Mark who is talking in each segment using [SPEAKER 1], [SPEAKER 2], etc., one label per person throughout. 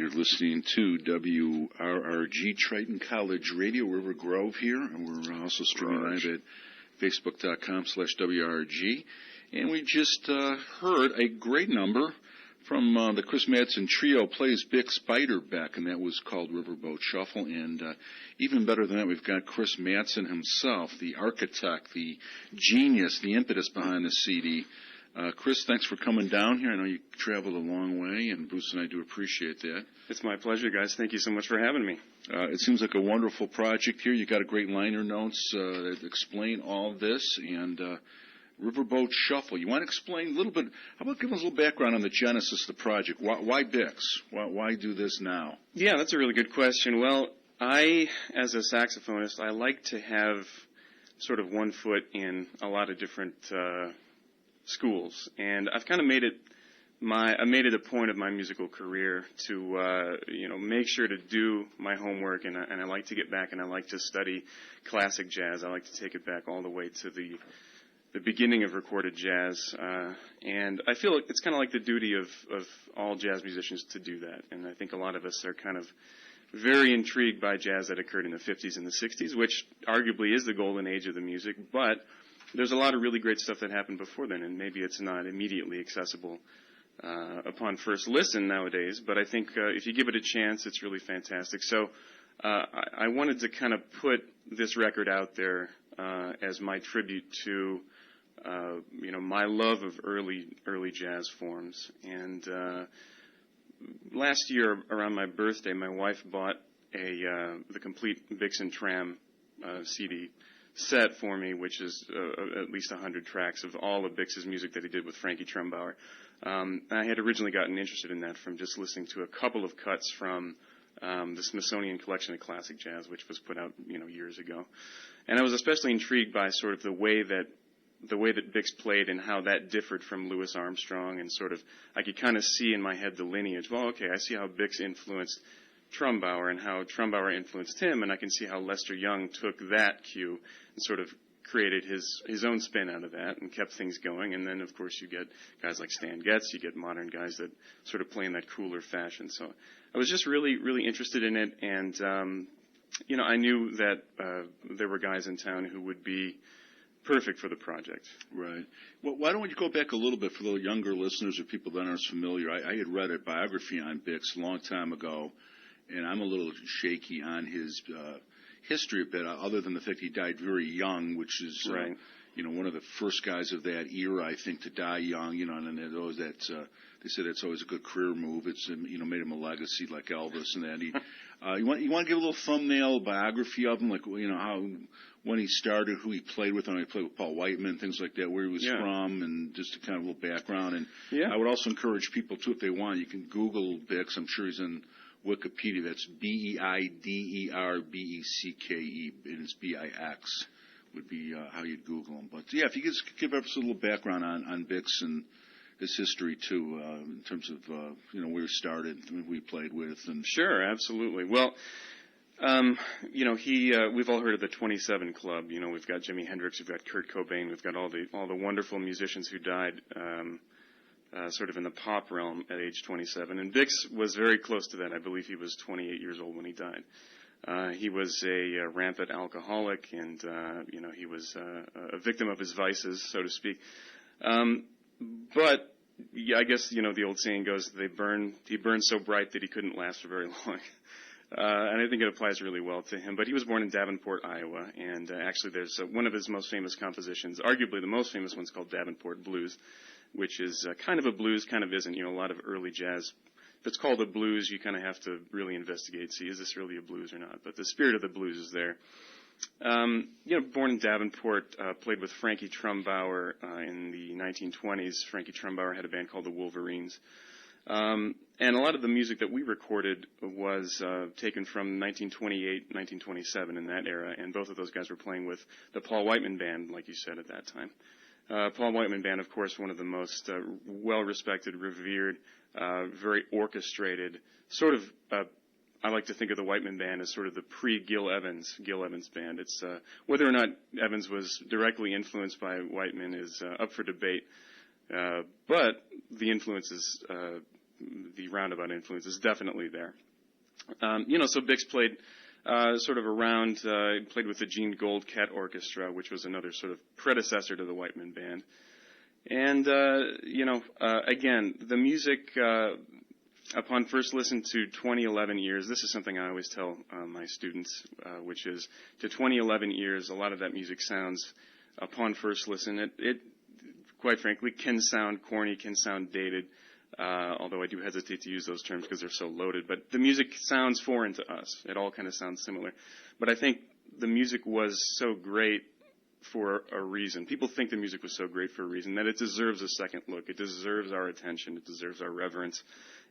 [SPEAKER 1] You're listening to WRRG Triton College Radio, River Grove here, and we're also streaming live at facebook.com/WRRG. And we just heard a great number from the Chris Madsen Trio, plays Bix Beiderbecke, and that was called Riverboat Shuffle. And even better than that, we've got Chris Madsen himself, the architect, the genius, the impetus behind the CD. Chris, thanks for coming down here. I know you traveled a long way, and Bruce and I do appreciate that.
[SPEAKER 2] It's my pleasure, guys. Thank you so much for having me.
[SPEAKER 1] It seems like a wonderful project here. You got a great liner notes that explain all this, and Riverboat Shuffle. You want to explain a little bit, how about giving us a little background on the genesis of the project? Why Bix? Why do this now?
[SPEAKER 2] Yeah, that's a really good question. Well, I, as a saxophonist, I like to have sort of one foot in a lot of different schools, and I've kind of made it a point of my musical career to make sure to do my homework, and I like to get back and I like to study classic jazz. I like to take it back all the way to the beginning of recorded jazz, and I feel it's kind of like the duty of all jazz musicians to do that. And I think a lot of us are kind of very intrigued by jazz that occurred in the 50s and the 60s, which arguably is the golden age of the music, but there's a lot of really great stuff that happened before then, and maybe it's not immediately accessible upon first listen nowadays, but I think if you give it a chance, it's really fantastic. So I wanted to kind of put this record out there as my tribute to my love of early jazz forms. And last year around my birthday, my wife bought the complete Bix and Tram CD set for me, which is at least 100 tracks of all of Bix's music that he did with Frankie Trumbauer. I had originally gotten interested in that from just listening to a couple of cuts from the Smithsonian Collection of Classic Jazz, which was put out years ago. And I was especially intrigued by sort of the way that Bix played and how that differed from Louis Armstrong, and sort of I could kind of see in my head the lineage. Well, okay, I see how Bix influenced Trumbauer and how Trumbauer influenced him, and I can see how Lester Young took that cue and sort of created his own spin out of that and kept things going. And then, of course, you get guys like Stan Getz, you get modern guys that sort of play in that cooler fashion. So I was just really, really interested in it, and I knew that there were guys in town who would be perfect for the project.
[SPEAKER 1] Right. Well, why don't you go back a little bit for the younger listeners or people that aren't familiar? I had read a biography on Bix a long time ago, and I'm a little shaky on his history a bit, other than the fact he died very young, which is
[SPEAKER 2] right.
[SPEAKER 1] One of the first guys of that era, I think, to die young. And they say that's always a good career move. It's made him a legacy like Elvis and that. You want to give a little thumbnail biography of him, like how when he started, who he played with, and he played with Paul Whiteman, things like that, where he was from, and just a kind of little background. And I would also encourage people too, if they want, you can Google Bix. I'm sure he's in Wikipedia. That's Beiderbecke, and it's Bix would be how you'd Google him. But yeah, if you could just give us a little background on Bix and his history too, in terms of where he started, who he played with, and
[SPEAKER 2] sure, absolutely. Well, we've all heard of the 27 Club. We've got Jimi Hendrix, we've got Kurt Cobain, we've got all the wonderful musicians who died sort of in the pop realm at age 27. And Bix was very close to that. I believe he was 28 years old when he died. He was a rampant alcoholic, and he was a victim of his vices, so to speak. But I guess the old saying goes, he burned so bright that he couldn't last for very long. And I think it applies really well to him. But he was born in Davenport, Iowa, and actually there's one of his most famous compositions, arguably the most famous one's called Davenport Blues, which is kind of a blues, kind of isn't. A lot of early jazz, if it's called a blues, you kind of have to really investigate, see, is this really a blues or not? But the spirit of the blues is there. Born in Davenport, played with Frankie Trumbauer in the 1920s. Frankie Trumbauer had a band called the Wolverines. And a lot of the music that we recorded was taken from 1928, 1927 in that era, and both of those guys were playing with the Paul Whiteman Band, like you said, at that time. Paul Whiteman Band, of course, one of the most well-respected, revered, very orchestrated, sort of, I like to think of the Whiteman Band as sort of the pre-Gil Evans band. It's whether or not Evans was directly influenced by Whiteman is up for debate, but the influence is the roundabout influence is definitely there. So Bix played sort of around, played with the Gene Goldcat Orchestra, which was another sort of predecessor to the Whiteman Band. And, again, the music, upon first listen to 2011 ears, this is something I always tell my students, which is to 2011 ears, a lot of that music sounds, upon first listen, it quite frankly can sound corny, can sound dated, although I do hesitate to use those terms because they're so loaded. But the music sounds foreign to us. It all kind of sounds similar. But I think the music was so great for a reason. People think the music was so great for a reason, that it deserves a second look. It deserves our attention. It deserves our reverence.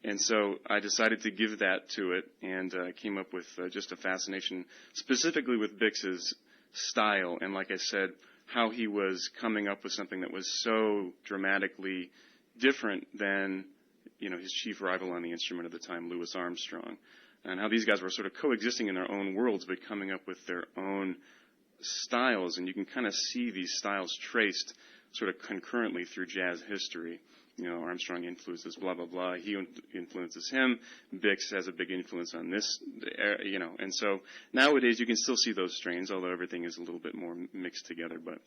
[SPEAKER 2] And so I decided to give that to it, and came up with just a fascination, specifically with Bix's style. And like I said, how he was coming up with something that was so dramatically different than, his chief rival on the instrument at the time, Louis Armstrong. And how these guys were sort of coexisting in their own worlds, but coming up with their own styles, and you can kind of see these styles traced sort of concurrently through jazz history. Armstrong influences blah, blah, blah. He influences him. Bix has a big influence on this, And so nowadays you can still see those strains, although everything is a little bit more mixed together. But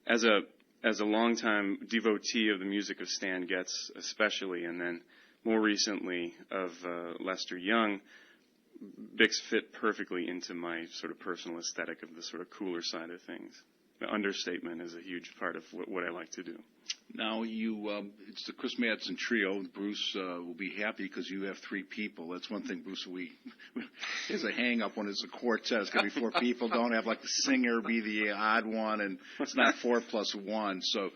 [SPEAKER 2] as a longtime devotee of the music of Stan Getz especially, and then more recently of Lester Young, Bix fit perfectly into my sort of personal aesthetic of the sort of cooler side of things. The understatement is a huge part of what I like to do.
[SPEAKER 1] Now, it's the Chris Madsen Trio. Bruce will be happy because you have three people. That's one thing, Bruce, there's a hang-up when it's a quartet. It's got to be four people. Don't have, like, the singer be the odd one, and it's not 4 plus 1. So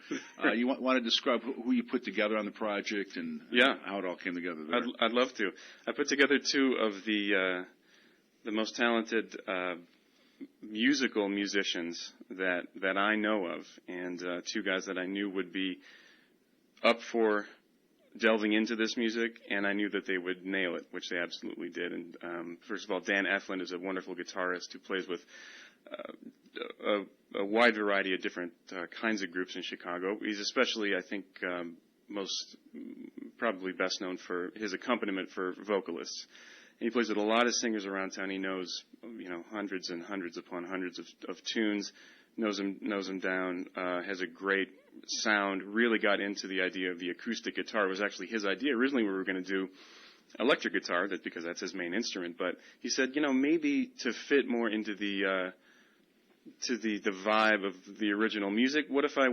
[SPEAKER 1] you want to describe who you put together on the project and how it all came together there?
[SPEAKER 2] I'd love to. I put together two of the most talented musical musicians that I know of, and two guys that I knew would be up for delving into this music, and I knew that they would nail it, which they absolutely did. And first of all, Dan Eflin is a wonderful guitarist who plays with a wide variety of different kinds of groups in Chicago. He's especially, I think, probably best known for his accompaniment for vocalists. He plays with a lot of singers around town. He knows, hundreds and hundreds upon hundreds of tunes, knows them down, has a great sound, really got into the idea of the acoustic guitar. It was actually his idea. Originally we were going to do electric guitar, because that's his main instrument, but he said, maybe to fit more into the vibe of the original music, what if I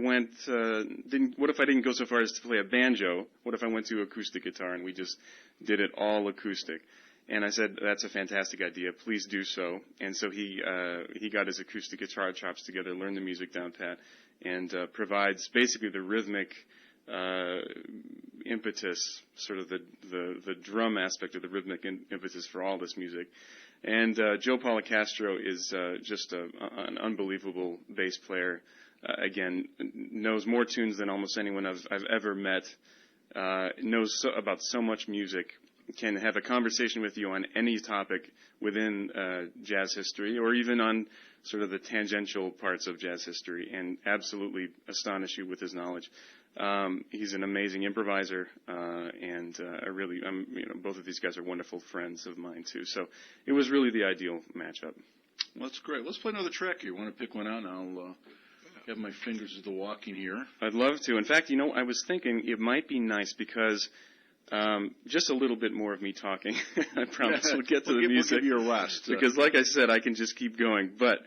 [SPEAKER 2] didn't go so far as to play a banjo? What if I went to acoustic guitar and we just did it all acoustic? And I said, that's a fantastic idea. Please do so. And so he got his acoustic guitar chops together, learned the music down pat, and provides basically the rhythmic impetus, sort of the drum aspect of the rhythmic impetus for all this music. And Joe Policastro is just an unbelievable bass player. Again, knows more tunes than almost anyone I've ever met. Knows about so much music. Can have a conversation with you on any topic within jazz history, or even on sort of the tangential parts of jazz history, and absolutely astonish you with his knowledge. He's an amazing improviser, and both of these guys are wonderful friends of mine too. So it was really the ideal matchup.
[SPEAKER 1] Well, that's great. Let's play another track here. You want to pick one out? I'll have my fingers at the walking here.
[SPEAKER 2] I'd love to. In fact, I was thinking it might be nice because just a little bit more of me talking. I promise we'll get to the music.
[SPEAKER 1] We'll give you a rest.
[SPEAKER 2] Because, like I said, I can just keep going. But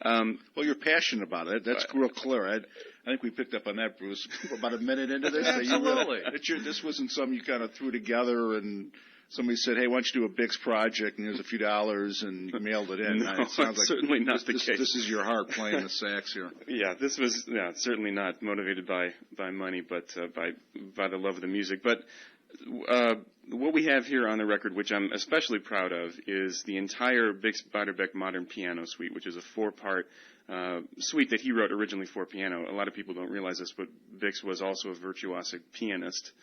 [SPEAKER 1] well, you're passionate about it. That's real clear. I think we picked up on that, Bruce. About a minute into this,
[SPEAKER 2] absolutely.
[SPEAKER 1] This wasn't something you kind of threw together and somebody said, "Hey, why don't you do a Bix project?" And here's a few dollars, and you mailed it in.
[SPEAKER 2] No,
[SPEAKER 1] it sounds like
[SPEAKER 2] certainly not the case.
[SPEAKER 1] This is your heart playing the sax here.
[SPEAKER 2] Yeah, this was certainly not motivated by money, but by the love of the music. But what we have here on the record, which I'm especially proud of, is the entire Bix Beiderbecke Modern Piano Suite, which is a 4-part suite that he wrote originally for piano. A lot of people don't realize this, but Bix was also a virtuosic pianist.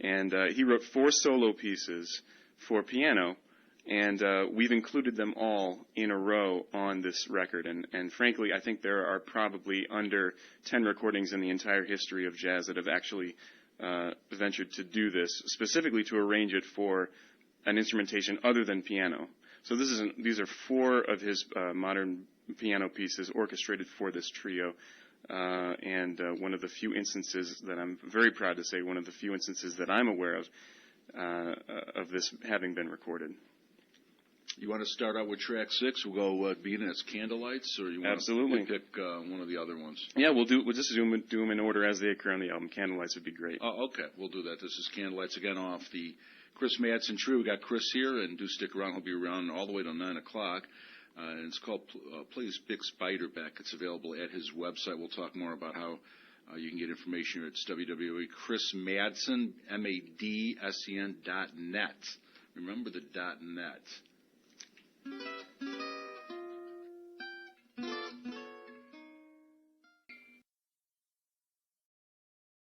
[SPEAKER 2] And he wrote 4 solo pieces for piano, and we've included them all in a row on this record. And frankly, I think there are probably under 10 recordings in the entire history of jazz that have actually ventured to do this, specifically to arrange it for an instrumentation other than piano. So these are 4 of his modern piano pieces orchestrated for this trio, and one of the few instances that I'm very proud to say, one of the few instances that I'm aware of this having been recorded.
[SPEAKER 1] You want to start out with track 6? We'll go beginning as Candlelights, or you want
[SPEAKER 2] Absolutely.
[SPEAKER 1] to pick one of the other ones?
[SPEAKER 2] Yeah, we'll just do them in order as they occur on the album. Candlelights would be great.
[SPEAKER 1] Oh, okay, we'll do that. This is Candlelights again off the Chris Madsen Trio. We got Chris here, and do stick around. He'll be around all the way till 9 o'clock. And it's called Play This Big Spider Back. It's available at his website. We'll talk more about how you can get information here. It's www.chrismadsen, MADSEN.net. Remember the .net.